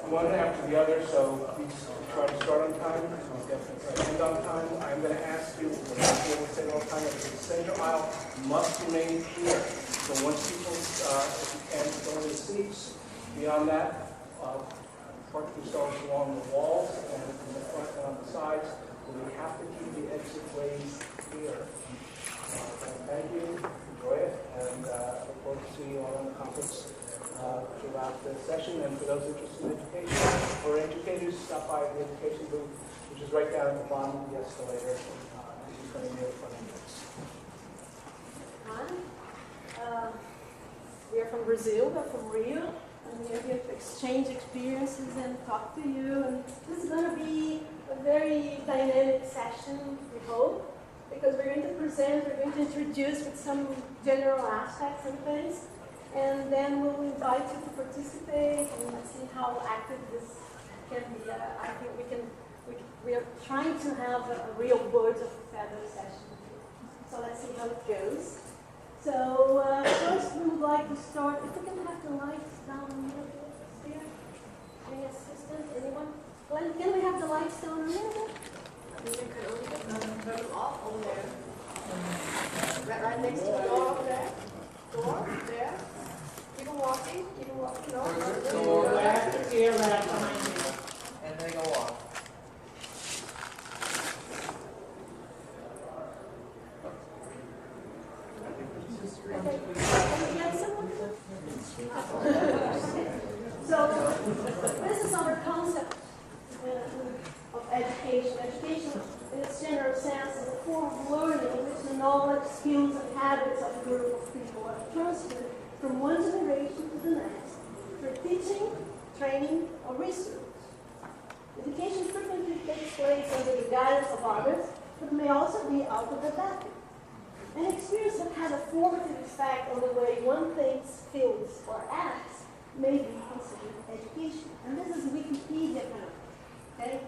one after the other, so please try to start on time, end on time. I'm going to ask you, we're not going to say all the time, that the center aisle must remain clear. So once people, if you can, go to the seats. Beyond that, park yourselves along the walls and in the front and on the sides. We have to keep the exit ways clear. Thank you. Enjoy it. And I look forward to seeing you all in the conference throughout the session. And for those interested in education or educators, stop by the education booth, which is right down at the bottom of the escalator. And she's going to be in front of you. Hi. We are from Brazil, we're from Rio, and we are here to exchange experiences and talk to you. And this is going to be a very dynamic session, we hope, because we're going to present, we're going to introduce with some general aspects and things, and then we'll invite you to participate and see how active this can be. I think we are trying to have a real birds of a feather session. So let's see how it goes. So first we would like to start, if we can have the lights down a little bit here. Any assistant, anyone? Glenn, can we have the lights down a little bit? I think you can only turn them off over there. Right next to the door over there. Door, there. Keep them walking, no. Door left, here, left, behind you. And they go off. Okay. Can we get someone? So, this is our concept of education. Education, in its general sense, is a form of learning in which the knowledge, skills, and habits of a group of people are transferred from one generation to the next through teaching, training, or research. Education frequently takes place under the guidance of others, but may also be autodidactic. An experience that has a formative effect on the way one thinks, feels, or acts may be considered education. And this is Wikipedia now. Okay?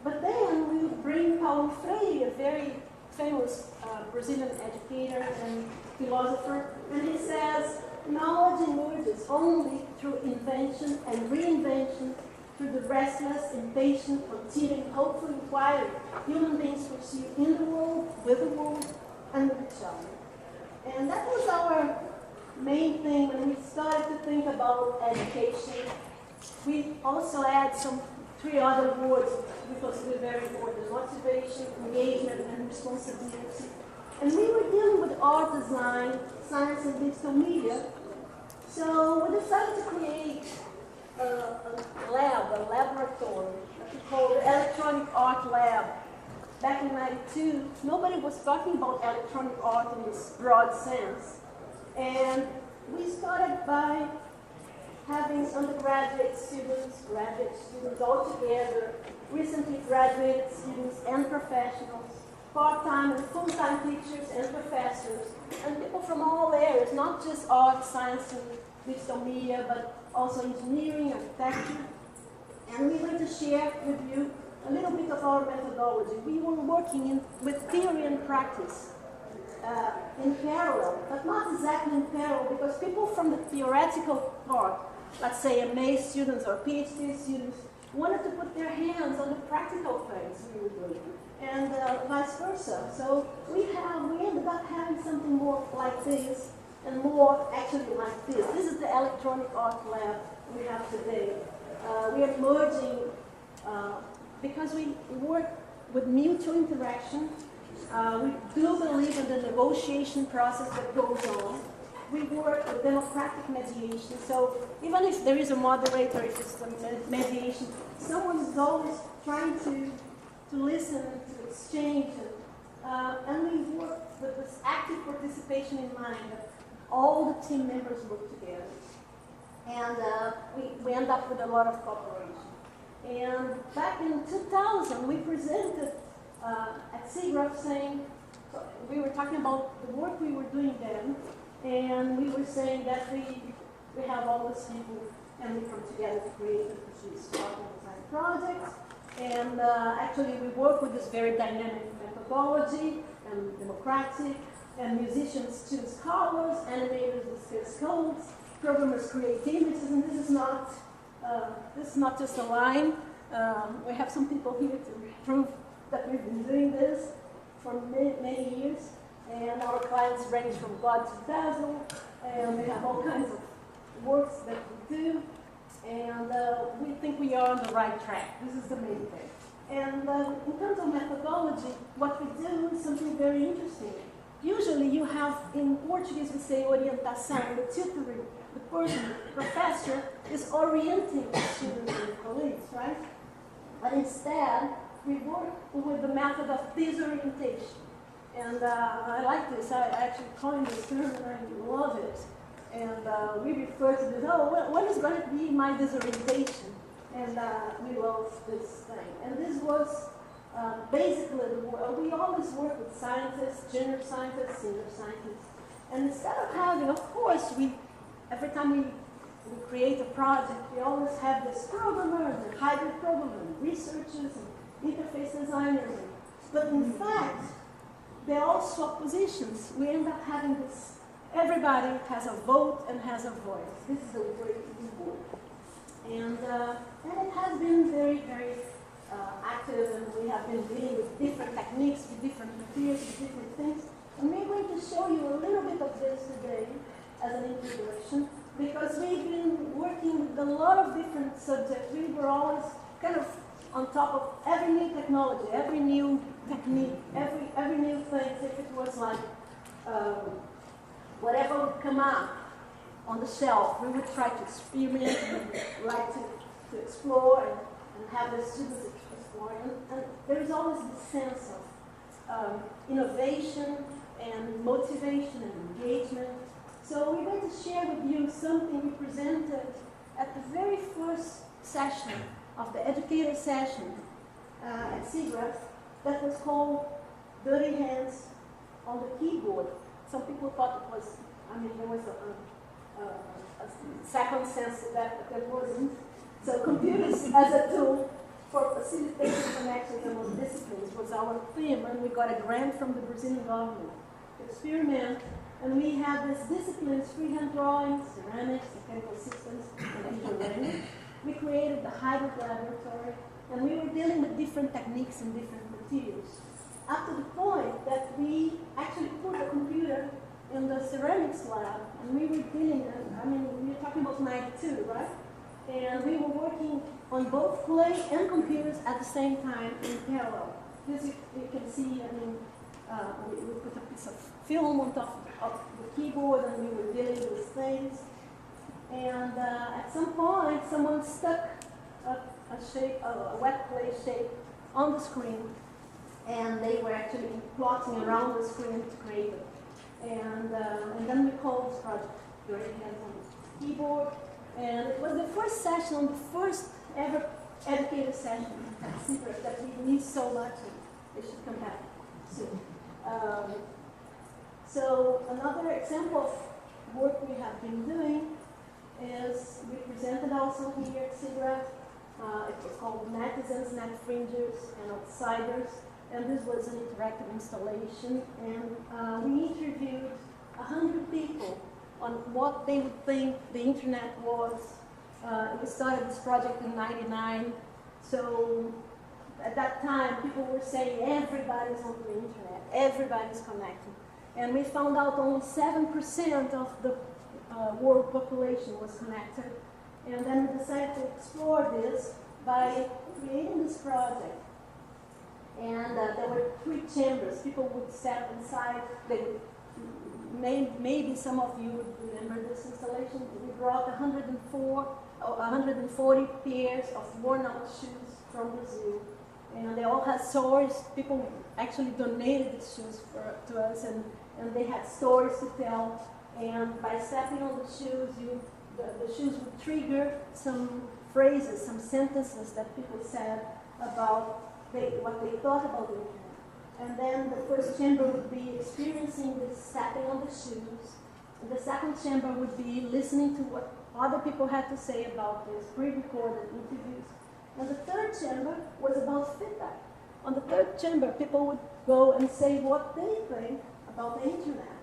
But then we would bring Paulo Freire, a very famous Brazilian educator and philosopher, and he says, knowledge emerges only through invention and reinvention, through the restless, impatient, continuing, hopeful inquiry human beings pursue in the world, with the world, and with each other. And that was our main thing when we started to think about education. We also add three other words we consider very important: motivation, engagement, and responsibility. And we were dealing with art, design, science, and digital media. So we decided to create a laboratory that we call the Electronic Art Lab. Back in '92, nobody was talking about electronic art in this broad sense. And we started by having undergraduate students, graduate students all together, recently graduated students and professionals, part-time and full-time teachers and professors, and people from all areas, not just art, science, and digital media, but also engineering, architecture. And we want to share with you a little bit of our methodology. We were working with theory and practice in parallel, but not exactly in parallel, because people from the theoretical part, let's say MA students or PhD students, wanted to put their hands on the practical things we were doing, and vice versa. So we ended up having something more like this, and more actually like this. This is the Electronic Art Lab we have today. We are merging, because we work with mutual interaction. We do believe in the negotiation process that goes on. We work with democratic mediation. So even if there is a moderator, if it's a mediation, someone is always trying to listen, to exchange. And we work with this active participation in mind, that all the team members work together. And we end up with a lot of cooperation. And back in 2000, we presented at SIGGRAPH saying, so we were talking about the work we were doing then, and we were saying that we have all these people and we come together to create and produce art and design projects. And actually we work with this very dynamic methodology and democratic, and musicians choose colors, animators discuss codes, programmers create images, and this is not This is not just a line. We have some people here to prove that we've been doing this for many, many years. And our clients range from God to Dazzle, and we have all kinds of works that we do. And we think we are on the right track. This is the main thing. And in terms of methodology, what we do is something very interesting. Usually you have, in Portuguese we say orientação, the tutoring, the person, the professor is orienting the students and colleagues, right? But instead, we work with the method of disorientation. And I like this. I actually coined this term and I love it. And we refer to this, when is going to be my disorientation? And we love this thing. And this was basically, we always work with scientists, junior scientists, senior scientists. And instead of having, of course, every time we create a project, we always have this programmer, and the hybrid programmer, and researchers, and interface designers. But in fact, they all swap positions. We end up having this, everybody has a vote and has a voice. This is the way we work. And it has been very, very active, and we have been dealing with different techniques, with different materials, with different things. And we're going to show you a little bit of this today as an introduction, because we've been working with a lot of different subjects. We were always kind of on top of every new technology, every new technique, every new thing. If it was like whatever would come up on the shelf, we would try to experiment and like to explore and have the students explore. And there is always this sense of innovation and motivation and engagement. So we're going to share with you something we presented at the very first session of the educator session at SIGGRAPH that was called Dirty Hands on the Keyboard. Some people thought it was, there was a second sense to that, but there wasn't. So computers as a tool for facilitating connections among disciplines was our theme, and we got a grant from the Brazilian government to experiment. And we had these disciplines: freehand drawing, ceramics, mechanical systems, and engineering. We created the hybrid laboratory, and we were dealing with different techniques and different materials. Up to the point that we actually put a computer in the ceramics lab, and we were dealing, we were talking about 92, right? And we were working on both clay and computers at the same time in parallel. As you can see, we put a piece of film on top of the keyboard, and we were dealing with things. And at some point, someone stuck a wet clay shape on the screen, and they were actually plotting around the screen to create it. And then we called this project Dirty Hands on the Keyboard. And it was the first session, the first ever educator session at SIGGRAPH that we missed so much, and they should come back soon. So another example of work we have been doing is we presented also here at SIGGRAPH. It was called Netizens, Net Fringers, and Outsiders. And this was an interactive installation. And we interviewed 100 people on what they would think the internet was. We started this project in '99. So at that time, people were saying everybody's on the internet, everybody's connected. And we found out only 7% of the world population was connected. And then we decided to explore this by creating this project. And there were 3 chambers. People would step inside. They would, maybe some of you would remember this installation. We brought 140 pairs of worn-out shoes from Brazil. And they all had stories. People actually donated these shoes to us, and they had stories to tell. And by stepping on the shoes, the shoes would trigger some phrases, some sentences that people said about what they thought about the internet. And then the first chamber would be experiencing this stepping on the shoes. And the second chamber would be listening to what other people had to say about this, pre-recorded interviews. And the third chamber was about feedback. On the third chamber, people would go and say what they think about the internet.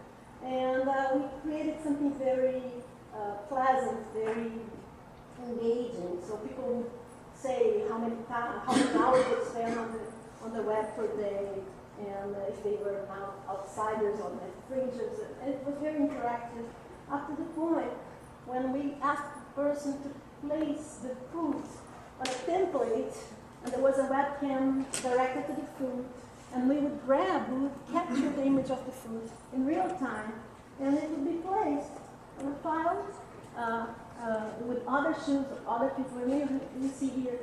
And we created something very pleasant, very engaging. So people would say how many hours they spend on the web per day, and if they were outsiders on the fringes. And it was very interactive up to the point when we asked the person to place the food on a template, and there was a webcam directed to the food, and we would capture the image of the food in real time, and it would be placed on a file with other shoes of other people. And we see here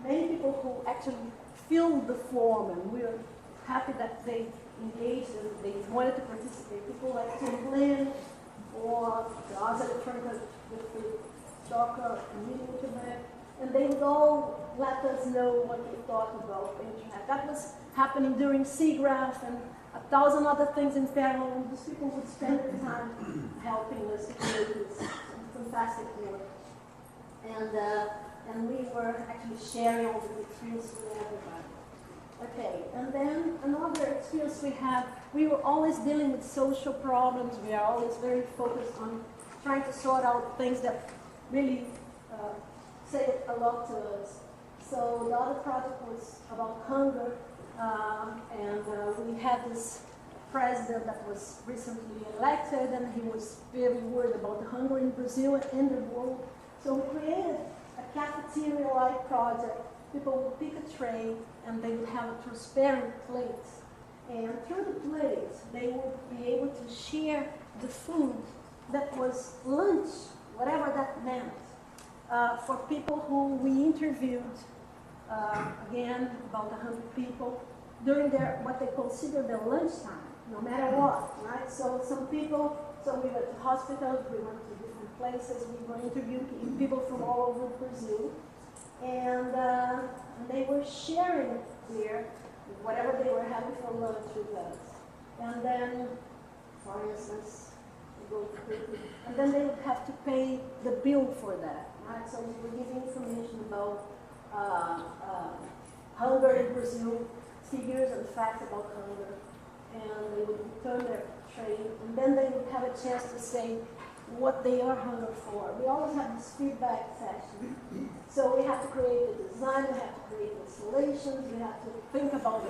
many people who actually filled the form, and we were happy that they engaged and they wanted to participate. People like Tim Glenn or the other electronic with the Docker and Meeting Internet, and they would all let us know what they thought about the internet. That was happening during SIGGRAPH and 1,000 other things in parallel, and these people would spend their time helping us to create this fantastic work. And we were actually sharing all the experience with everybody. Okay, and then another experience we had, we were always dealing with social problems. We are always very focused on trying to sort out things that really say a lot to us. So the other project was about hunger, and we had this president that was recently elected, and he was very worried about the hunger in Brazil and the world. So we created a cafeteria-like project. People would pick a tray, and they would have a transparent plate. And through the plate, they would be able to share the food that was lunch, whatever that meant, for people who we interviewed, again, about 100 people, during what they consider their lunchtime, no matter what, right? So some people, so we went to hospitals, we went to different places, we were interviewing people from all over Brazil, and they were sharing there whatever they were having for lunch with us. And then, for instance, and then they would have to pay the bill for that, right? So we were giving information about hunger in Brazil, figures and facts about hunger, and they would return their tray, and then they would have a chance to say what they are hungry for. We always have this feedback session. So we have to create the design, we have to create installations, we have to think about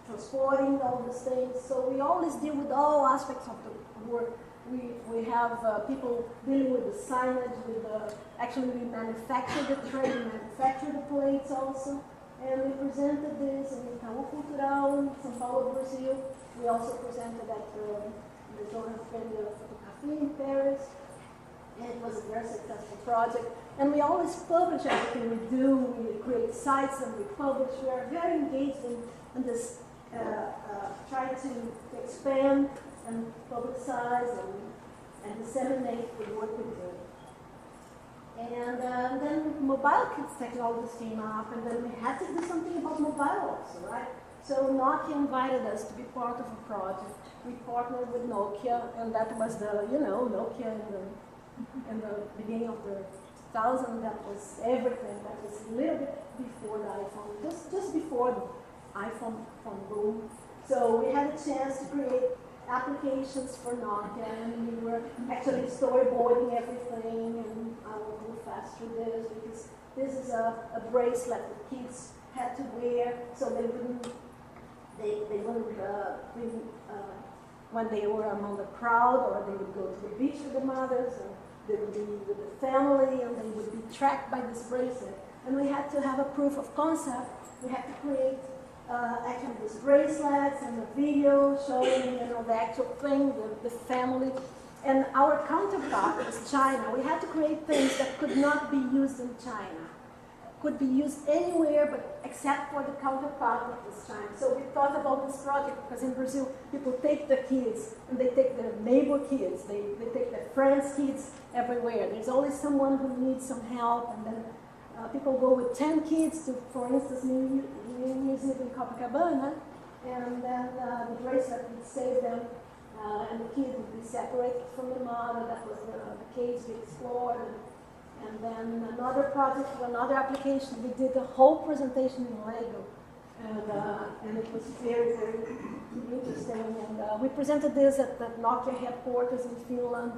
transporting all these things. So we always deal with all aspects of the work. We have people dealing with the signage, actually we manufacture the tray, we manufacture the plates also. And we presented this in Itaú Cultural in São Paulo, Brazil. We also presented at the Journal of Photography in Paris. And it was a very successful project. And we always publish everything we do. We create sites and we publish. We are very engaged in this, trying to expand and publicize and disseminate the work we do. And then mobile technologies came up, and then we had to do something about mobile also, right? So Nokia invited us to be part of a project. We partnered with Nokia, and that was the, Nokia in the beginning of the 2000s. That was everything. That was a little bit before the iPhone, just before the iPhone boom. So we had a chance to create applications for Nokia, and we were actually storyboarding everything, and I will go fast through this because this is a bracelet that kids had to wear so they wouldn't when they were among the crowd, or they would go to the beach with the mothers, and they would be with the family, and they would be tracked by this bracelet. And we had to have a proof of concept. We had to create actually these bracelets and the video showing, the actual thing, the family. And our counterpart was China. We had to create things that could not be used in China, could be used anywhere but except for the counterpart of this China. So we thought about this project because in Brazil, people take their kids and they take their neighbor kids, they take their friends' kids everywhere. There's always someone who needs some help, and then people go with 10 kids to, for instance, New Year's Eve in Copacabana, and then the bracelet would save them, and the kid would be separated from the mother. That was the case we explored. And then another project, another application, we did the whole presentation in Lego. And it was very, very interesting. And we presented this at the Nokia headquarters in Finland.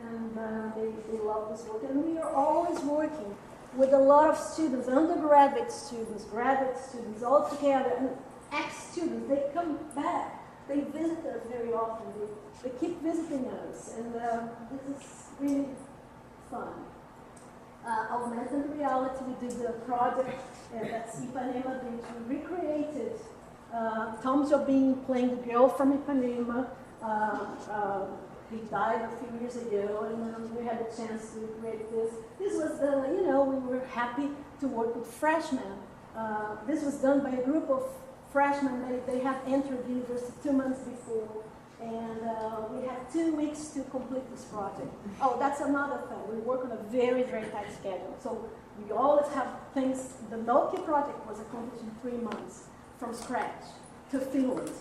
and they love this work. And we are always working with a lot of students, undergraduate students, graduate students, all together, and ex-students. They come back. They visit us very often. They keep visiting us, and this is really fun. Augmented reality, we did a project at Ipanema Beach. We recreated Tom Jobim playing the girl from Ipanema. He died a few years ago, and we had a chance to create this. This was we were happy to work with freshmen. This was done by a group of freshmen. They had entered the university 2 months before, and we had 2 weeks to complete this project. Oh, that's another thing. We work on a very, very tight schedule. So we always have things. The Nokia project was accomplished in 3 months, from scratch to Finland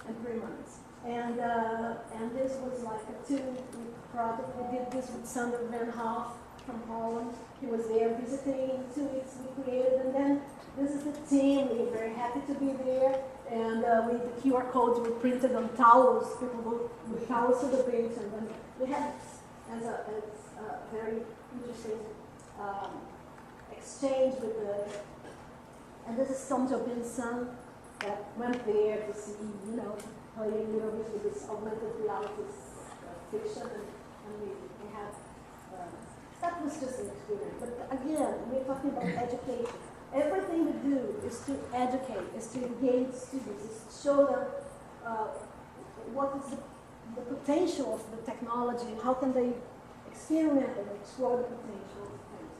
in 3 months. And this was like a 2-week project. We did this with Sander Van Hoff from Holland. He was there visiting. In 2 weeks we created, and then this is the team. We are very happy to be there. And the QR codes were printed on towels. People would towels to the beach, and then we had as a very interesting exchange with and this is Tom Jobim's son that went there to see, playing a little bit with this augmented reality fiction, and we had, that was just an experience. But again, we're talking about education. Everything we do is to educate, is to engage students, is to show them what is the potential of the technology and how can they experiment and explore the potential of things.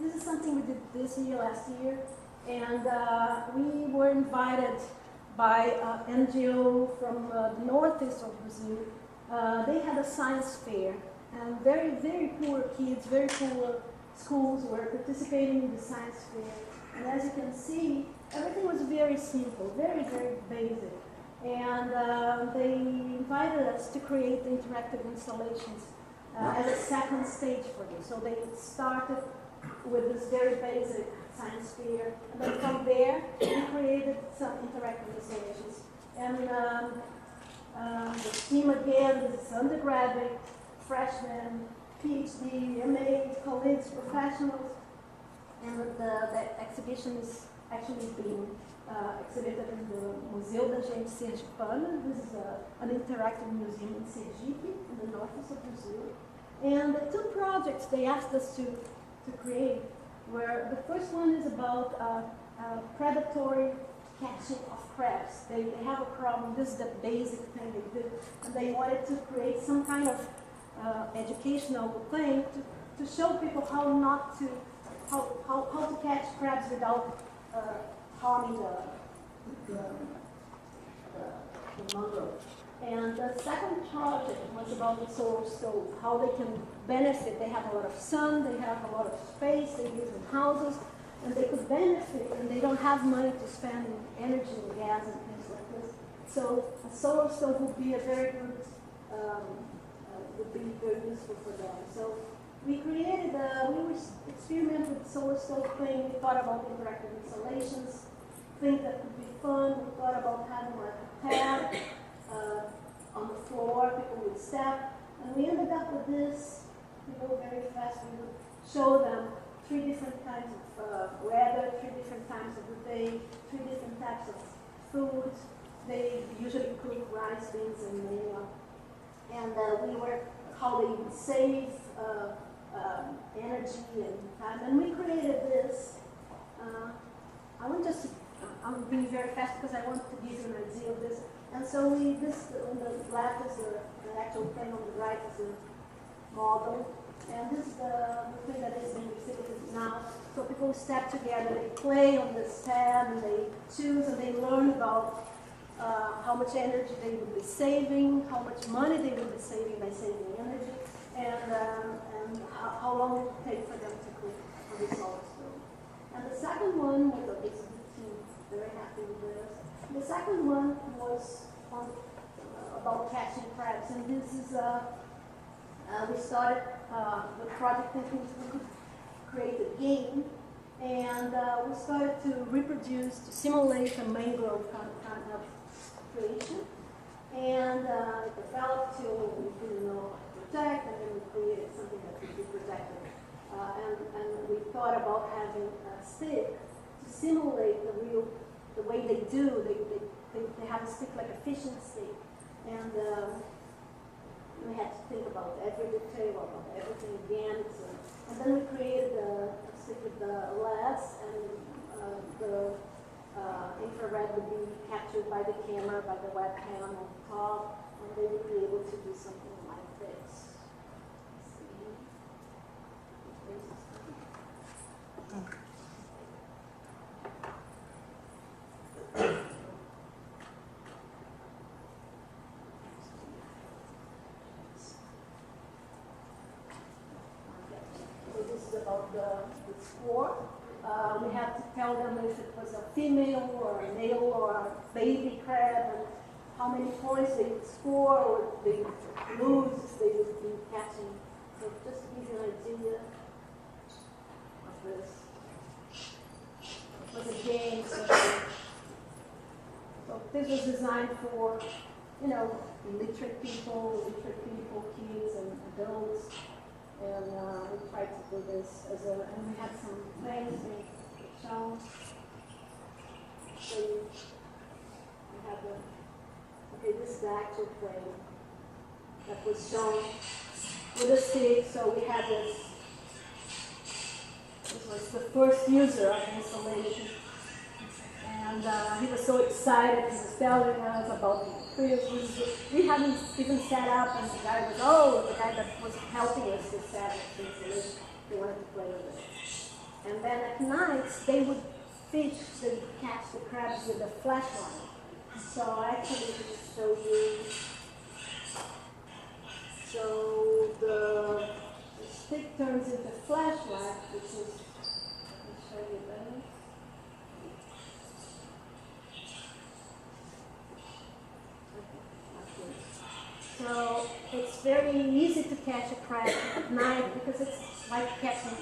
This is something we did this year, last year, and we were invited by an NGO from the northeast of Brazil. They had a science fair, and very, very poor kids, very poor schools were participating in the science fair. And as you can see, everything was very simple, very, very basic. And they invited us to create interactive installations as a second stage for this. So they started with this very basic science fair, and then from there, we created some interactive installations. And the team again, this is undergraduate, freshmen, PhD, MA, colleagues, professionals, and the exhibition is actually being exhibited in the Museu da Gente Sergipana. This is an interactive museum in Sergipe, in the northeast of Brazil. And the 2 projects they asked us to create were, the first one is about predatory catching of crabs. They have a problem. This is the basic thing they did, and they wanted to create some kind of educational thing to show people how not to how to catch crabs without harming the mangrove. And the second project was about the solar stove, how they can benefit. They have a lot of sun, they have a lot of space, they use in houses, and they could benefit, and they don't have money to spend in energy and gas and things like this. So a solar stove would be a very good, would be very useful for them. So we created, we experimented with solar stove thing. We thought about interactive installations, things that could be fun. We thought about having like a pad on the floor, people would step. And we ended up with this, very fast. We would show them 3 different kinds of weather, 3 different times of the day, 3 different types of foods. They usually cook rice, beans, and meal. And we were how they would save energy and time. And we created this. I'm being very fast because I want to give you an idea of this. And so this on the left is the actual thing, on the right is the model. And this is the thing that is being exhibited now. So people step together, they play on this pad, and they choose, and they learn about how much energy they would be saving, how much money they would be saving by saving energy, and how long it would take for them to cook on the solar stove. And the second one was a basic team, very happy with this. The second one was about catching crabs, and this is we started the project thinking we could create a game, and we started to simulate a mangrove kind of creation, and it developed till we didn't know what to protect, and then we created something that could be protected. And we thought about having a stick to simulate the way they do. They have a stick like a fishing stick, and we had to think about every detail, about everything again. And then we created a stick with the LEDs, and the infrared would be captured by the camera, by the webcam on top, and they would be able to do something like this. So this is about the score. We have to tell them if it was a female or a male or a baby crab, and how many points they would score or they would lose if they would be catching. So just to give you an idea of this. It was a game. So this was designed for, you know, illiterate people, kids and adults. And we tried to do this and we had some things shown. So we have okay, this is the actual plane that was shown with a stick. So we had this was the first user of the installation. And he was so excited, he was telling us about the experience. We hadn't even set up, and the guy that was helping us to set up the installation, they wanted to play with it. And then at night, they would fish, they would catch the crabs with a flashlight. So I actually just show you. So the stick turns into flashlight, which is, let me show you that. So it's very easy to catch a crab at night because it's like catching,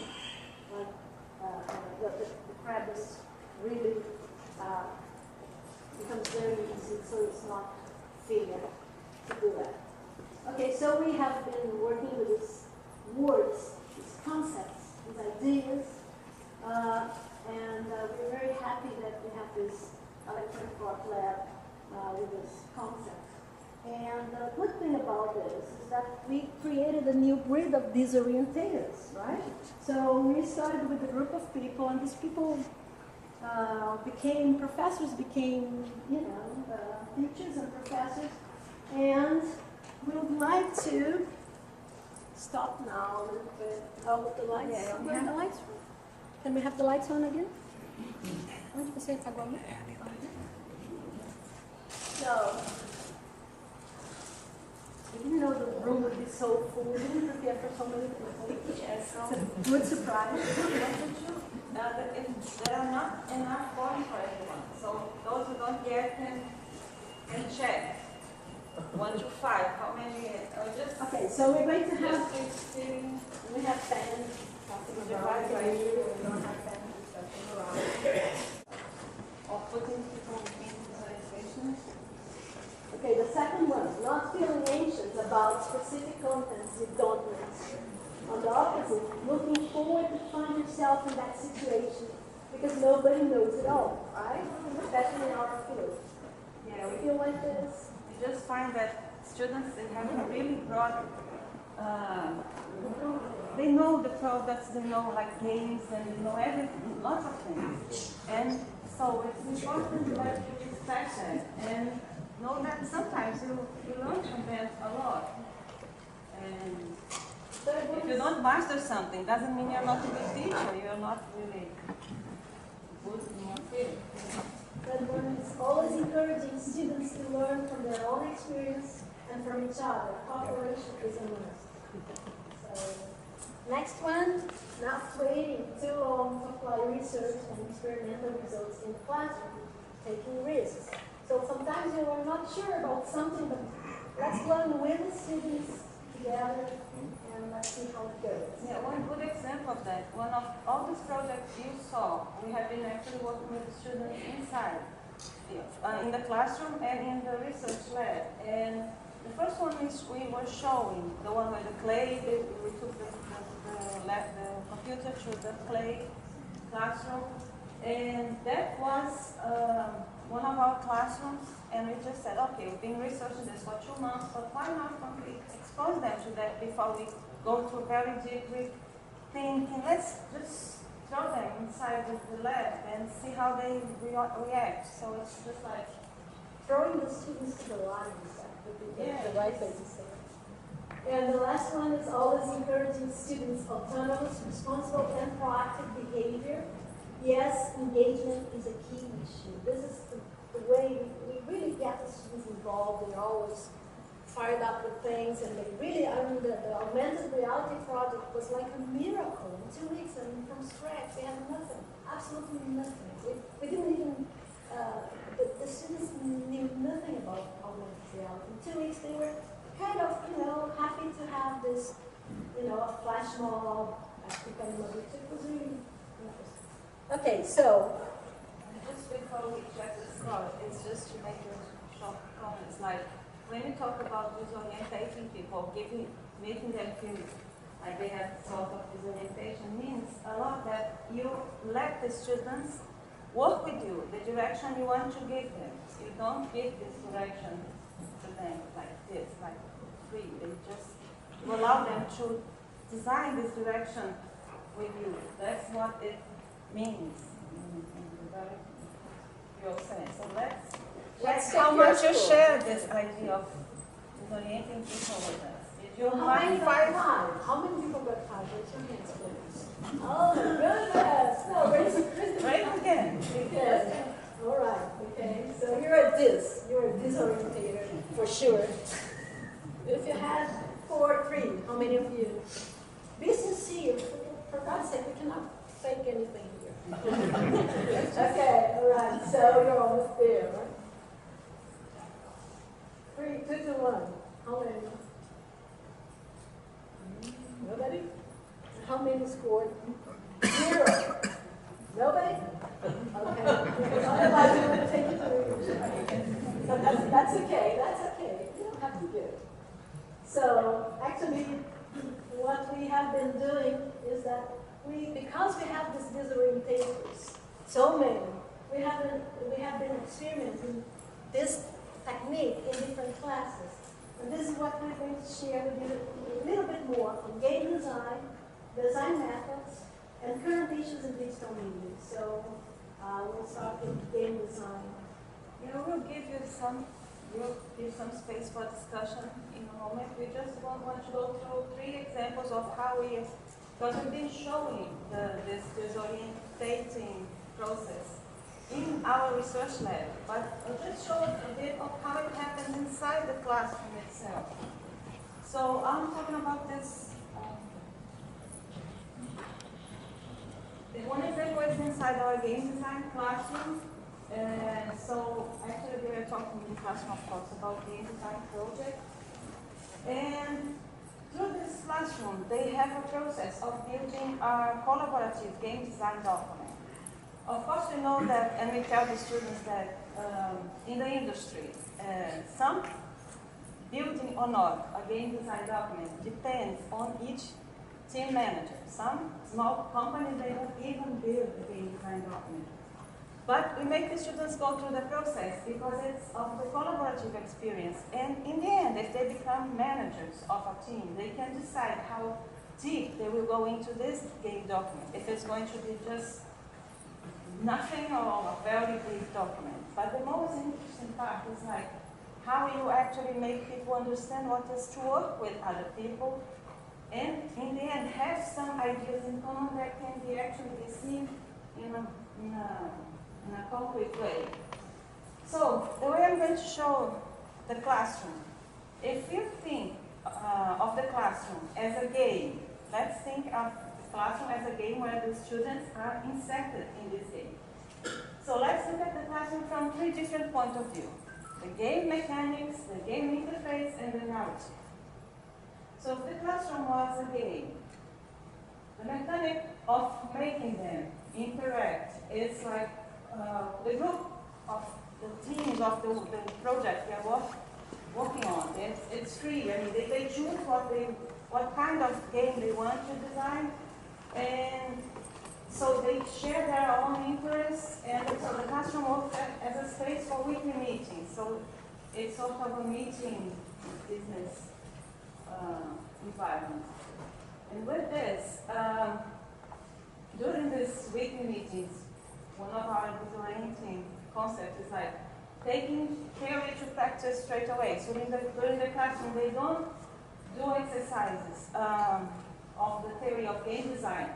the crab is really becomes very easy, so it's not failure to do that. Okay, so we have been working with these words, these concepts, these ideas, and we're very happy that we have this electronic art lab with this concept. And the good thing about this is that we created a new breed of disorientators, right? So we started with a group of people, and these people became professors, became, teachers and professors. And we would like to stop now a little bit. Oh, the lights. Yeah, we have the lights. Can we have the lights on again? Onde você apagou a luz? So, I didn't know the room would be so full. We didn't prepare for so many people. Yes, it's a good surprise. There are not enough forms for everyone. So those who don't get can check. 1 to 5. How many? Okay, so we're going to have. Just 16. We have fans. We don't have fans. Or putting people in visualization. Okay, the second one, not feeling anxious about specific contents you don't know. On the opposite, looking forward to find yourself in that situation because nobody knows it all, right? Especially in our field. Yeah, You feel like this? we just find that students, they have a really broad, they know the products, they know like games, and they know everything, lots of things. And so it's important that you respect that and know that sometimes you learn from them a lot. And if you don't master something, doesn't mean you're not a good teacher, you're not really good in your field. Third one is always encouraging students to learn from their own experience and from each other. Cooperation is a must. So, next one, not waiting too long to apply research and experimental results in the classroom, taking risks. So sometimes you are not sure about something, but let's learn with the students together and let's see how it goes. Yeah, one good example of that, one of all these projects you saw, we have been actually working with the students inside, in the classroom and in the research lab. And The first one is we were showing, the one with the clay, we took the computer to the clay classroom, and that was one of our classrooms, and we just said, okay, we've been researching this for 2 months, but why not we expose them to that before we go to very deeply thinking, let's just throw them inside the lab and see how they react. So it's just like Throwing the students to the lions, that would be Yeah. the right way to say it. And the last one is always encouraging students' autonomous, responsible, and proactive behavior. Yes, engagement is a key issue. This is the way we really get the students involved. They're always fired up with things, and they really, I mean, the augmented reality project was like a miracle. In 2 weeks, I mean, from scratch, they had nothing, absolutely nothing. We didn't even, the students knew nothing about augmented reality. In 2 weeks, they were kind of, happy to have this, a flash mob, African movie. It was really interesting. Okay, so, just before we check the score, it's just to make a short comments. Like when you talk about disorientating people, making them feel like they have sort of disorientation, means a lot that you let the students work with you, the direction you want to give them. You don't give this direction to them like this, like free. You allow them to design this direction with you. That's what it means in the very real sense. So let's check how much you share this idea of disorienting people with us. Did you how many mind got five? How many people got five? Raise your hands, please. Oh, goodness. No, raise Right again. Yes. All right. Okay. So you're a disorientator for sure. If you had 4 or 3, how many of you? Be sincere. For God's sake, we cannot fake anything here. Okay. All right. So you're almost there, right? 3, 2 to 1. How many? Nobody? How many scored? 0. Nobody? Okay. Otherwise, I'm going to take it to the So that's okay. That's okay. You don't have to do it. So actually, what we have been doing is that because we have these disorientators, so many, we have been experimenting this technique in different classes. And this is what we're going to share with you a little bit more on game design, design methods, and current issues in digital media. So we'll start with game design. We'll give some space for discussion in a moment. We just want to go through 3 examples of how because we've been showing this disorientating process in our research lab, but I'll just show a bit of how it happens inside the classroom itself. So I'm talking about this. One example is inside our game design classroom. So actually we are talking in the classroom, of course, about game design project. And through this classroom, they have a process of building a collaborative game design document. Of course, we know that, and we tell the students that in the industry, some building or not a game design document depends on each team manager. Some small companies, they don't even build a game design document. But we make the students go through the process because it's of the collaborative experience. And in the end, if they become managers of a team, they can decide how deep they will go into this game document. If it's going to be just nothing or a very big document. But the most interesting part is like how you actually make people understand what is to work with other people, and in the end have some ideas in common that can be actually seen in a concrete way. So the way I'm going to show the classroom, if you think of the classroom as a game, let's think of the classroom as a game where the students are inserted in this game. So let's look at the classroom from 3 different points of view. The game mechanics, the game interface, and the narrative. So if the classroom was a game, the mechanic of making them interact is like the group of the teams of the project we are working. working on. It's free. I mean, they choose what kind of game they want to design, and so they share their own interests, and so the classroom works as a space for weekly meetings. So it's sort of a meeting business environment. And with this, during these weekly meetings, one of our disorienting concepts is like taking theory to practice straight away. So during the classroom, they don't do exercises of the theory of game design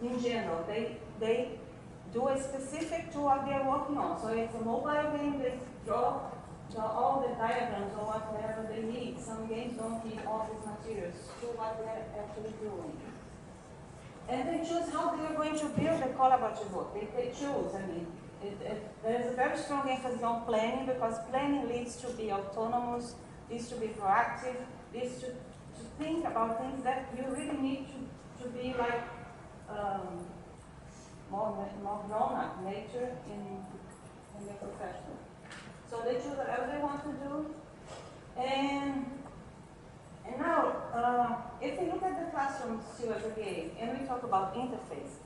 in general. They do a specific to what they're working on. So it's a mobile game, they draw all the diagrams or whatever they need. Some games don't need all these materials to what they're actually doing. And they choose how they're going to build a collaborative work. They choose, I mean, there's a very strong emphasis on planning, because planning leads to be autonomous, leads to be proactive, leads to think about things that you really need to be like more grown-up nature in your profession. So they choose whatever they want to do. And now, if we look at the classroom still as a game, and we talk about interface,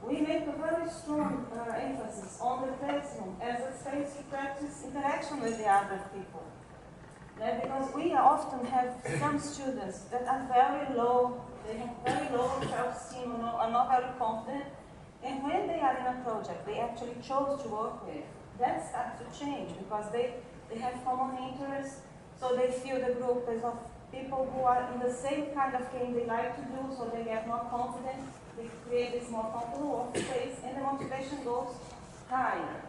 we make a very strong emphasis on the classroom as a space to practice interaction with the other people. Because we often have some students that are very low, they have very low self-esteem, are not very confident, and when they are in a project they actually chose to work with, that starts to change because they have common interests, so they feel the group is of people who are in the same kind of game they like to do, so they get more confident, they create this more comfortable workspace, and the motivation goes higher.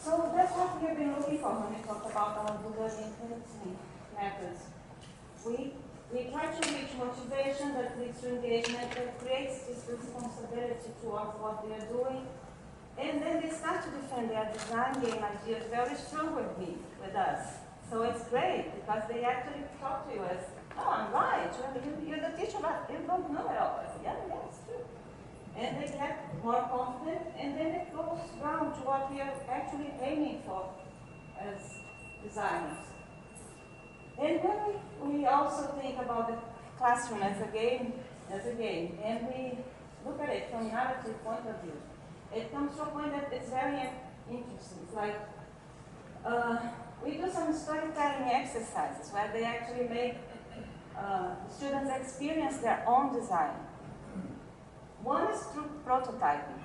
So that's what we have been looking for when we talk about our design methods. We try to reach motivation that leads to engagement, that creates this responsibility towards what they are doing, and then they start to defend their design game ideas very strong with us. So it's great because they actually talk to you as, oh, I'm right, you're the teacher, but you don't know it all. I say, yeah, it's true. And they get more confident, and then it goes down to what we are actually aiming for as designers. And when we also think about the classroom as a game, and we look at it from a narrative point of view, it comes to a point that it's very interesting. It's like, we do some storytelling exercises where they actually make students experience their own design. One is through prototyping.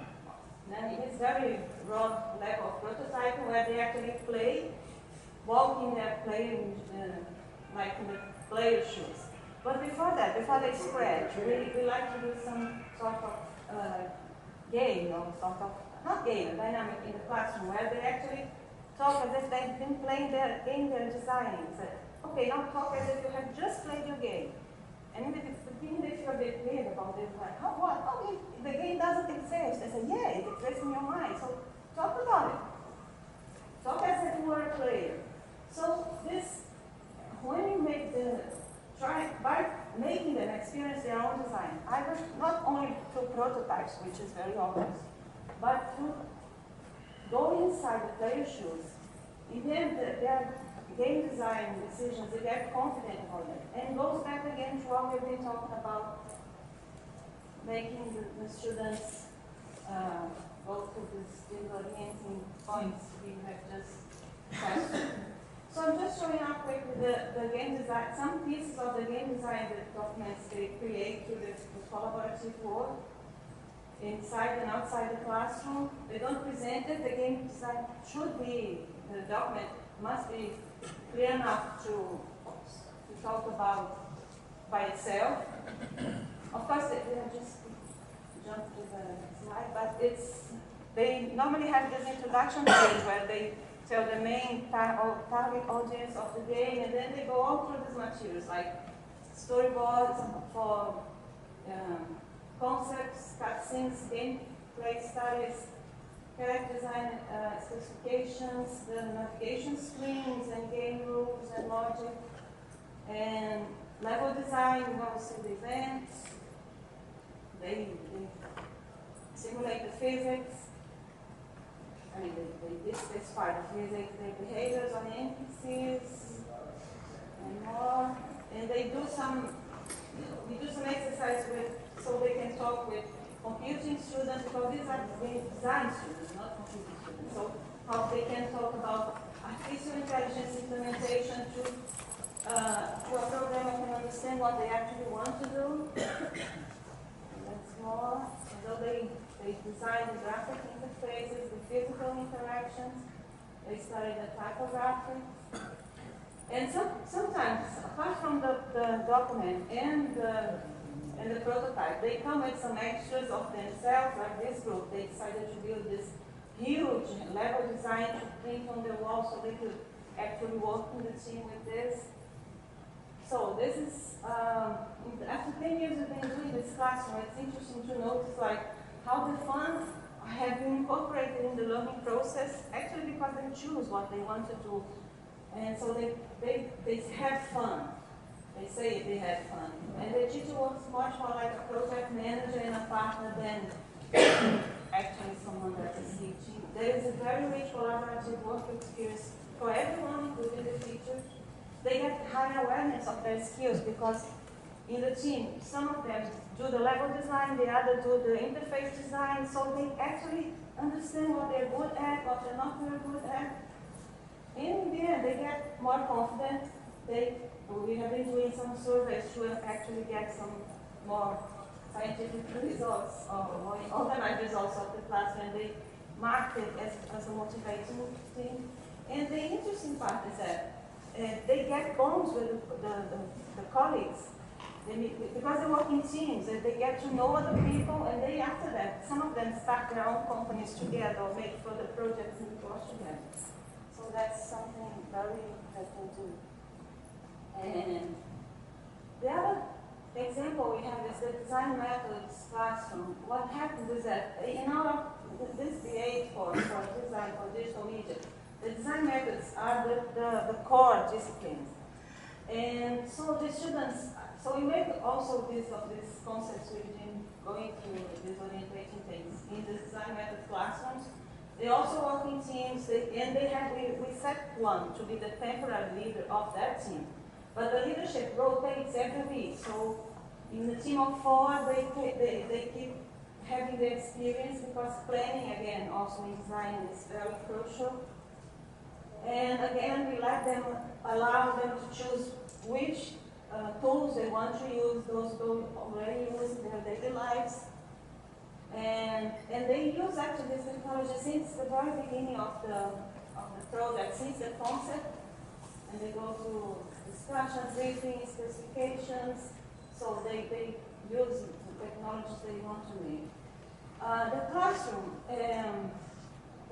Then it's very raw level of prototyping where they actually play, walk in their playing, like in the player shoes. But before that, before they spread, we like to do some sort of game, or sort of, not game, dynamic in the classroom where they actually talk as if they've been playing their game they're designing. So, okay, now talk as if you have just played your game. And if it's the thing that you're a bit weird about, it's like, what? Oh, the game doesn't exist. I say, yeah, it exists in your mind. So talk about it. Talk as if you were a player. So this, when you make by making them experience their own design, either not only through prototypes, which is very obvious, but through going inside the player's shoes, even their game design decisions, they get confident about it. And goes back again to what we've been talking about, making the students go to these disorienting points we have just tested. So I'm just showing up quickly the game design, some pieces of the game design that documents they create through the collaborative work inside and outside the classroom. They don't present it. The game design should be, the document must be clear enough to talk about by itself. Of course, they just jump to the slide, but they normally have this introduction page where they tell the main target audience of the game, and then they go all through these materials like storyboards for concepts, cutscenes, gameplay studies, character design specifications, the navigation screens and game rules and logic, and level design, you want to see the events, they simulate the physics, I mean, they specify the behaviors on NPCs and more. And we do some exercise so they can talk with computing students, because these are design students, not computing students. So how they can talk about artificial intelligence implementation to a programmer can understand what they actually want to do. That's more. So they design the graphic interfaces, the physical interactions. They study the typography. And sometimes, apart from the document and the prototype, they come with some extras of themselves, like this group. They decided to build this huge level design to print on the wall so they could actually work in the team with this. So this is, after 10 years of been doing this classroom, it's interesting to notice like how the fun have been incorporated in the learning process, actually because they choose what they want to do. And so they have fun. They say they have fun. And the teacher works much more like a project manager and a partner than actually someone that is teaching. There is a very rich collaborative work experience for everyone, including the teachers. They get high awareness of their skills because in the team, some of them do the level design, the other do the interface design, so they actually understand what they're good at, what they're not very good at. In the end, they get more confident. We have been doing some surveys to actually get some more scientific results or more organized results of the class, and they mark it as a motivating thing. And the interesting part is that they get bonds with the colleagues. Because they work in teams, and they get to know other people, and they, after that, some of them start their own companies together or make further projects in Portugal. So that's something very that we do. And the other example we have is the design methods classroom. What happens is that in our this BA for design for digital media, the design methods are the core disciplines. And so the students, so we make also these concepts we've been going through these orientation things in the design method classrooms. They also work in teams, we set one to be the temporary leader of that team. But the leadership rotates every week. So in the team of 4, they keep having the experience because planning, again, also in design is very crucial. And again, we allow them to choose which tools they want to use, those they already use in their daily lives. And they use actually this technology since the very beginning of the project, since the concept, and they go through discussions, briefings, specifications, so they use the technologies they want to make. The classroom,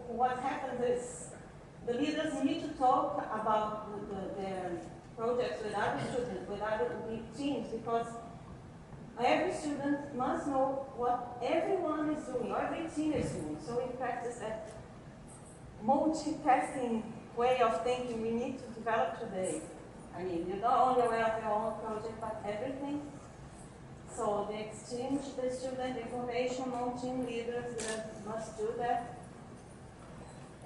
what happens is the leaders need to talk about their projects with other students, with other teams, because every student must know what everyone is doing, or every team is doing. So we practice that multitasking way of thinking we need to develop today. I mean, you're not only aware of your own project, but everything. So they exchange the student information among team leaders that must do that.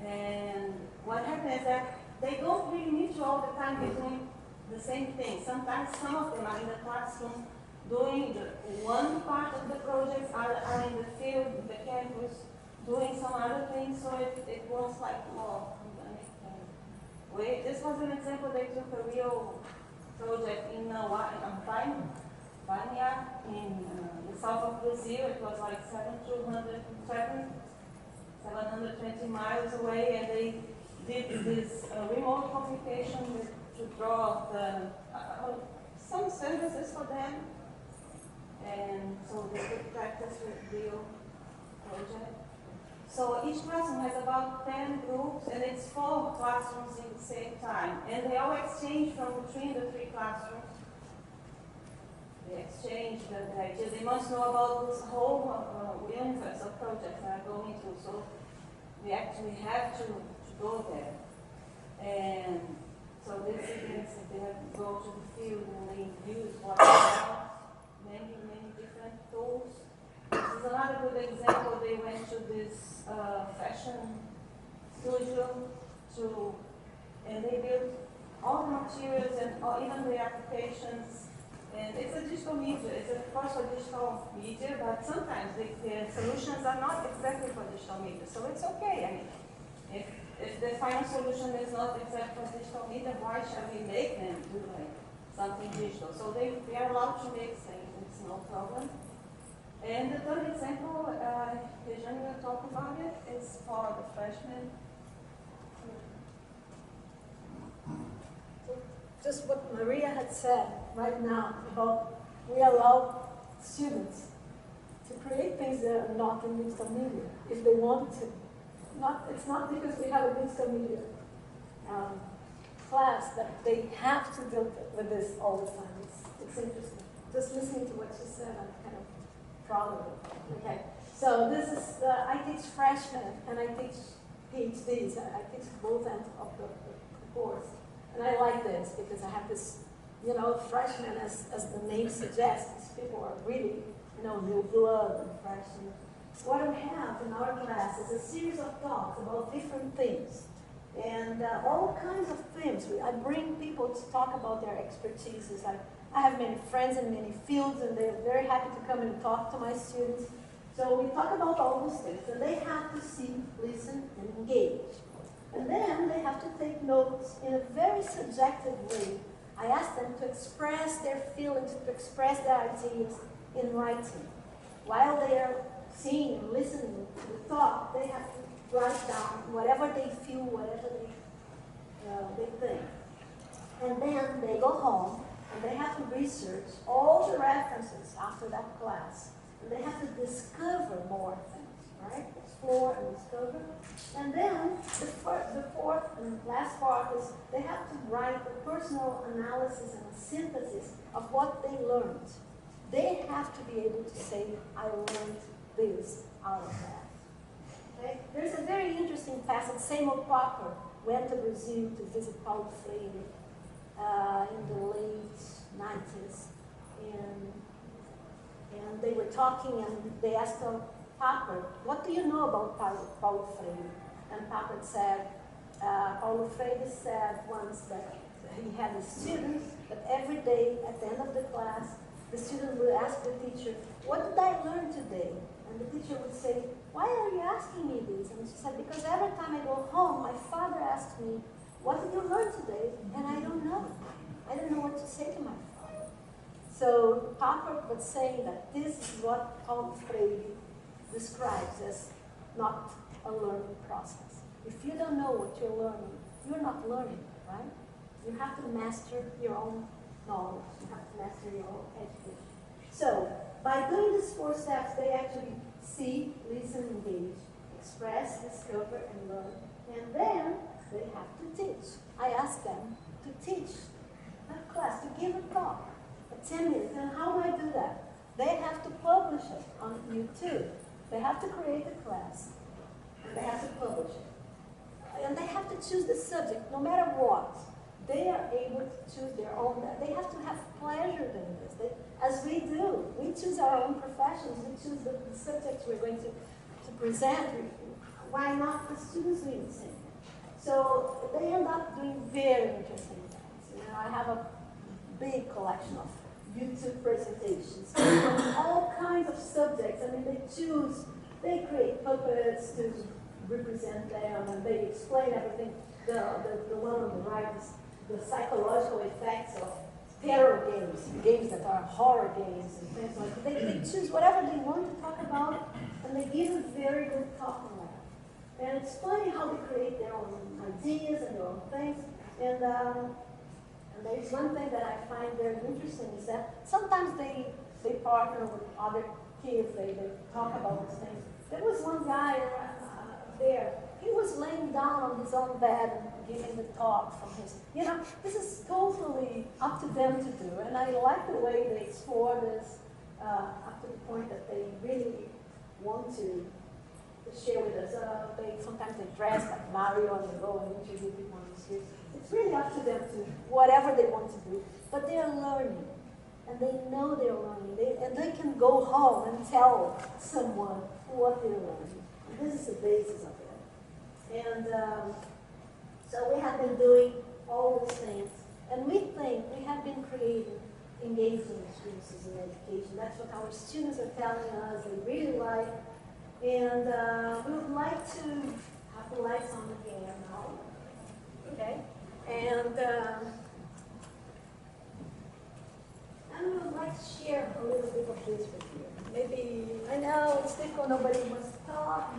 And what happens is that they don't really need to all the time be doing the same thing. Sometimes some of them are in the classroom doing one part of the project, are in the field, in the campus, doing some other things, so it works like more organic. This was an example. They took a real project in Vineyard in the south of Brazil. It was like 720 miles away, and they did this remote communication to draw some services for them. And so they could practice with real project. So each classroom has about 10 groups, and it's 4 classrooms in the same time. And they all exchange from between the 3 classrooms. They exchange the idea. They must know about this whole universe of projects that are going through. So we actually have to go there. And so this begins that they have to go to the field and they use what they have. Many different tools. This is another good example. They went to this fashion studio and they build all the materials and even the applications. And it's a digital media. It's of course a digital media, but sometimes the solutions are not exactly for digital media. So it's okay. I mean, if the final solution is not exactly for digital media, why shall we make them do like something digital? So they are allowed to make things. It's no problem. And the third example, Regiane will talk about it, is for the freshmen. Just what Maria had said right now about we allow students to create things that are not in digital media if they want to. It's not because we have a digital media class that they have to deal with this all the time. It's interesting. Just listening to what she said, I'm kind of proud of it. Okay, so this is I teach freshmen and I teach PhDs. I teach both ends of the course. And I like this because I have this, freshmen, as the name suggests, people are really, new blood and fresh. And what we have in our class is a series of talks about different things. And all kinds of things. I bring people to talk about their expertises. I have many friends in many fields, and they're very happy to come and talk to my students. So we talk about all those things, and they have to see, listen, and engage. And then they have to take notes in a very subjective way. I ask them to express their feelings, to express their ideas in writing. While they are seeing and listening to the talk, they have to write down whatever they feel, whatever they think. And then they go home and they have to research all the references after that class. And they have to discover more things, right? Explore and discover. And then the fourth and last part is they have to write a personal analysis and a synthesis of what they learned. They have to be able to say, I learned this out of that. Okay? There's a very interesting passage. Samuel Parker went to Brazil to visit Paulo Freire in the late 90s. And they were talking and they asked him, Parker, what do you know about Paulo Freire? And Parker said, Paulo Freire said once that he had a student that every day at the end of the class, the student would ask the teacher, what did I learn today? And the teacher would say, why are you asking me this? And she said, because every time I go home, my father asks me, what did you learn today? And I don't know. I don't know what to say to my father. So Parker was saying that this is what Paulo Freire describes as not a learning process. If you don't know what you're learning, you're not learning, right? You have to master your own knowledge. You have to master your own education. So, by doing these 4 steps, they actually see, listen, engage, express, discover, and learn. And then they have to teach. I ask them to teach a class, to give a talk, 10 minutes. And how do I do that? They have to publish it on YouTube. They have to create a class, and they have to publish it. And they have to choose the subject, no matter what. They are able to choose their own. They have to have pleasure doing this. As we do. We choose our own professions. We choose the subjects we're going to present. Why not the students doing the same? So they end up doing very interesting things. I have a big collection of YouTube presentations on all kinds of subjects. I mean, they create puppets to represent them, and they explain everything. The one on the right is the psychological effects of terror games that are horror games and things like that. They choose whatever they want to talk about, and they give a very good talk on that. And explain how they create their own ideas and their own things. And there's one thing that I find very interesting is that sometimes they partner with other kids, they talk about these things. There was one guy there, he was laying down on his own bed and giving the talk from his, this is totally up to them to do. And I like the way they explore this up to the point that they really want to share with us. Sometimes they dress like Mario and they go and interview people on the streets. It's really up to them to whatever they want to do. But they are learning. And they know they're learning. And they can go home and tell someone what they're learning. And this is the basis of it. And so we have been doing all these things. And we think we have been creating engaging experiences in education. That's what our students are telling us they really like. And we would like to have the lights on again now. Okay? And we would like to share a little bit of this with you. Maybe, I know it's difficult, nobody wants to talk,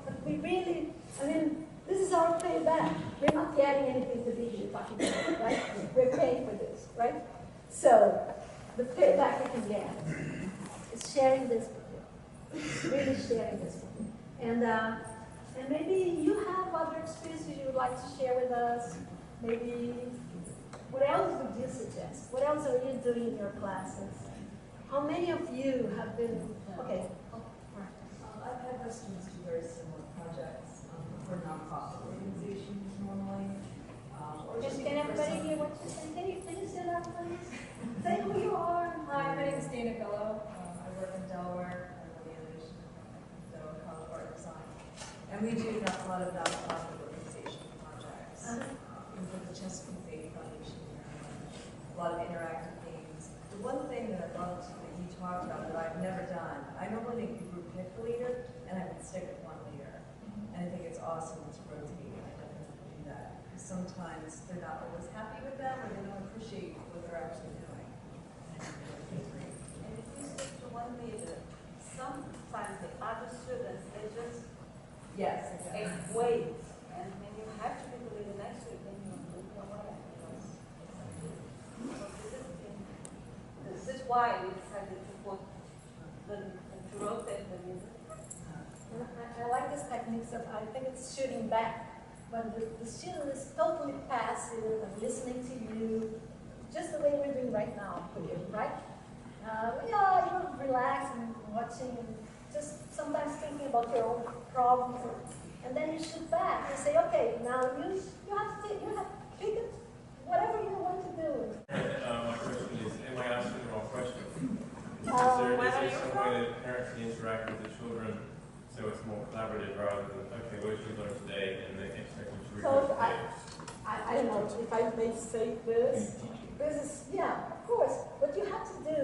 but we really, I mean, this is our payback. We're not getting anything to be here talking about, right? We're paying for this, right? So, the payback we can get is sharing this with you. Really sharing this with you. And maybe you have other experiences you would like to share with us. Maybe, what else would you suggest? What else are you doing in your classes? How many of you have been, okay. I've had my students do very similar projects for nonprofit organizations normally. Can everybody hear what you're saying? Can you say that, please? Say who you are. Hi, my name is Dana Billow. I work in Delaware. I'm the animation Delaware College of Art and Design. And we do a lot of nonprofit organization projects. We work with the Chesapeake Bay Foundation, a lot of interactive games. The one thing that I loved that you talked about that I've never done, I normally make a group pick the leader, and I would stick with one leader. And I think it's awesome to rotate. I definitely do that. Sometimes they're not always happy with them, or they don't appreciate what they're actually doing. And if you stick to one leader, sometimes the other students, they just Yes, exactly. wait. And when you have to be the leader next week, then you don't know what. So this is why we decided to put to rotate the leader. I like this technique of, I think it's shooting back. When the student is totally passive and listening to you, just the way we're doing right now, right? Yeah, you're relaxing, watching, and just sometimes thinking about your own problems, and then you shoot back and say, okay, now you have to pick it, whatever you want to do. My question is, am I asking the wrong question? Is Where there some way that parents can interact with the children so it's more collaborative rather than, okay, what did you learn today, and they expect them to repeat So it? I don't know if I may say this. This is, yeah, of course. What you have to do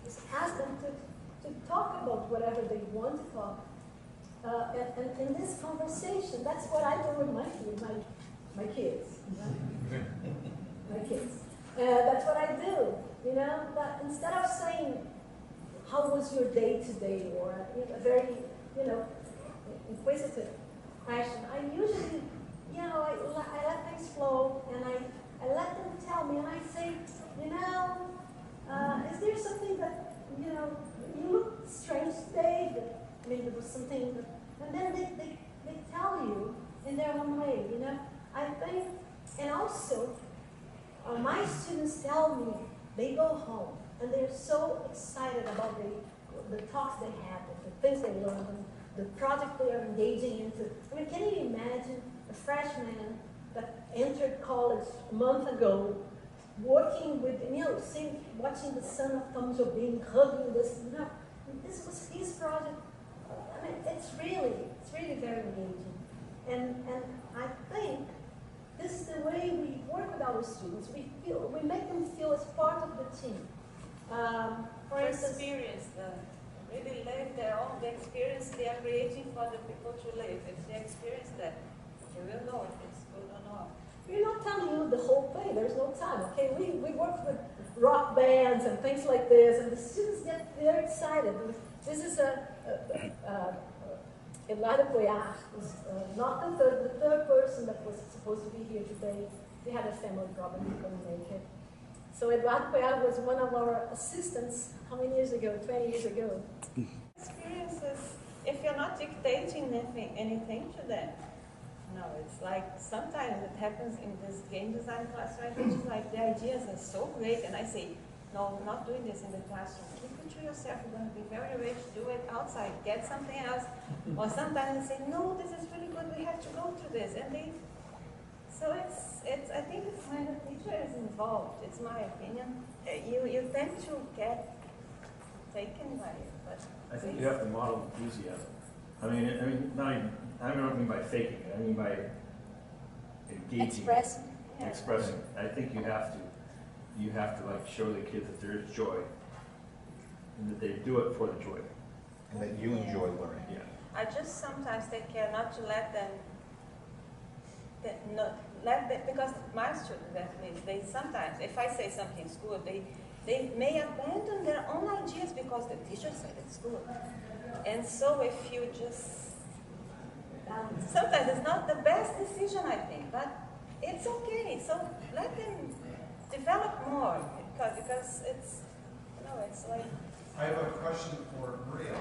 is ask them to talk about whatever they want to talk. And in this conversation, that's what I do with my kids. My kids. That's what I do. You know, but instead of saying, how was your day today? Or a very, inquisitive question, I usually, I let things flow, and I let them tell me, and I say, is there something that, you look strange today, that maybe there was something, and then they tell you in their own way, I think, and also, my students tell me, they go home, and they're so excited about the talks they had, the things they learned, and the project they are engaging into. I mean, can you imagine a freshman that entered college a month ago, working with, watching the son of Tom Jobim, hugging this, this was his project. I mean, it's really very engaging. And I think this is the way we work with our students. We make them feel as part of the team. For instance, experience, really live their own experience they are creating for the people to live. If they experience that, they will know if it's good or not. we're not telling you the whole thing. There's no time. Okay, we work with rock bands and things like this, and the students get very excited. This is Eduardo Coiar, was not the third person that was supposed to be here today. He had a family problem, he couldn't make it. So Eduardo Coiar was one of our assistants, how many years ago? 20 years ago. Experiences, if you're not dictating anything to them. No, it's like sometimes it happens in this game design class, right? Which is like the ideas are so great, and I say, no, I'm not doing this in the classroom. Keep it to yourself. You're going to be very rich. Do it outside. Get something else. Or sometimes they say, no, this is really good. We have to go to this, and they. So it's. I think it's when the teacher is involved. It's my opinion. You tend to get taken by it, but I think you have to model enthusiasm. I mean, not even, I don't mean by faking it, I mean by engaging. Expressing. Expressing. I think you have to like show the kids that there is joy and that they do it for the joy. And that you enjoy learning. Yeah. I just sometimes take care not to let them, because my students, at least, they sometimes, if I say something's good, they may abandon their own ideas because the teacher said it's good. And so if you just, sometimes it's not the best decision, I think, but it's okay. So let them develop more because it's, it's like. I have a question for Maria.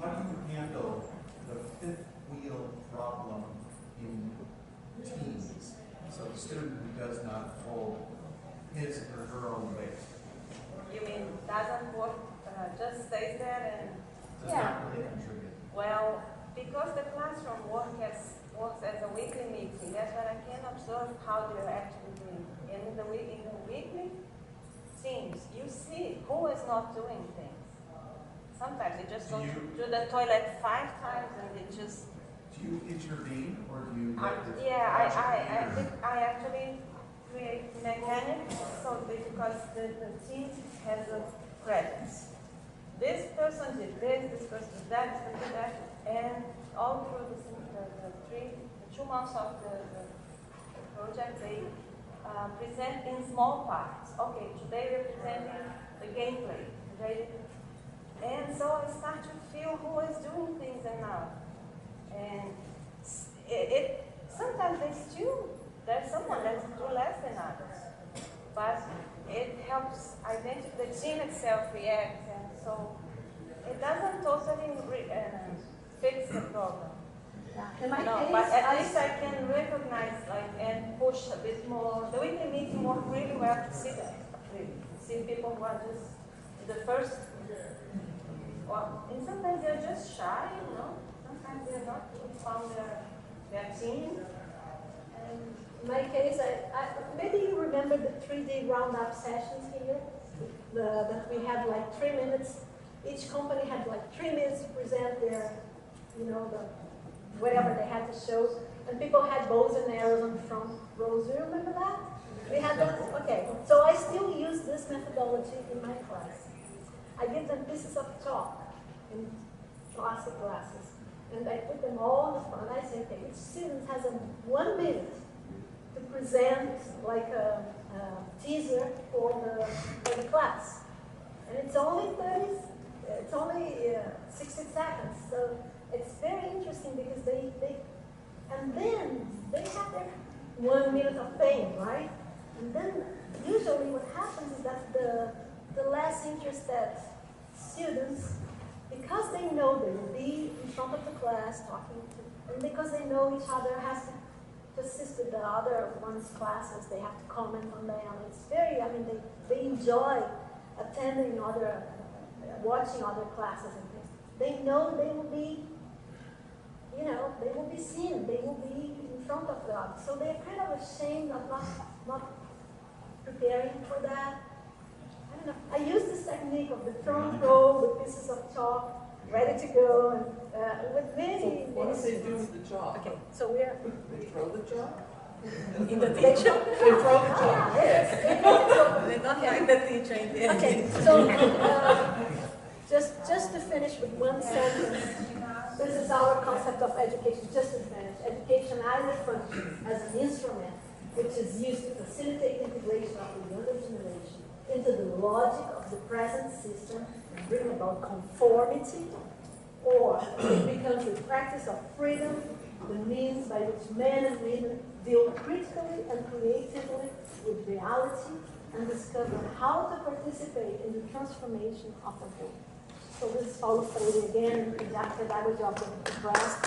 How do you handle the fifth wheel problem in teens? So the student who does not hold his or her own weight. You mean doesn't work, just stays there and? Does not really contribute. Well, because the classroom works as a weekly meeting, that's what I can observe how they're actually doing. In the weekly teams, you see who is not doing things. Sometimes they just go to the toilet 5 times and they just. Do you intervene or do you? I actually create mechanics because the team has a credits. This person did this person did that, this person did that, and all through the 2 months of the project, they present in small parts. Okay, today we're presenting the gameplay. And so I start to feel who is doing things and now. And it sometimes there's someone that's do less than others. But it helps identify, the team itself reacts, and so it doesn't totally fix the problem. In my case, but at least I can recognize and push a bit more. The weekly meeting worked really well to see that. Really. See people who are just the first. And sometimes they're just shy, Sometimes they're not found their team. And in my case, maybe you remember the 3D roundup sessions here? That we had like 3 minutes. Each company had like 3 minutes to present their, whatever they had to show. And people had bows and arrows on the front rows. Do you remember that? We had that? Okay. So I still use this methodology in my class. I give them pieces of chalk in plastic glasses, and I put them all in the front. I say, okay, each student has 1 minute to present like a teaser for the class, and it's only 60 seconds. So it's very interesting because and then they have their 1 minute of fame, right? And then usually what happens is that the less interested students, because they know they will be in front of the class talking to, and because they know each other has to assist with the other one's classes, they have to comment on them. It's very, they enjoy attending watching other classes and things. They know they will be, they will be seen, they will be in front of the others. So they're kind of ashamed of not preparing for that. I don't know. I use this technique of the front row with pieces of chalk, ready to go, and with many. What do they do with the chalk? Okay, so we're. They throw the chalk? In the teacher? They throw the chalk. Yes. They don't like the teacher in the end. Okay, so just to finish with one sentence. This is our concept of education. Just to finish, education either functions as an instrument which is used to facilitate integration of the younger generation into the logic of the present system and bring about conformity, or it becomes a practice of freedom, the means by which men and women deal critically and creatively with reality and discover how to participate in the transformation of the whole. So this is Paulo Freire again, in the pedagogy of the breast.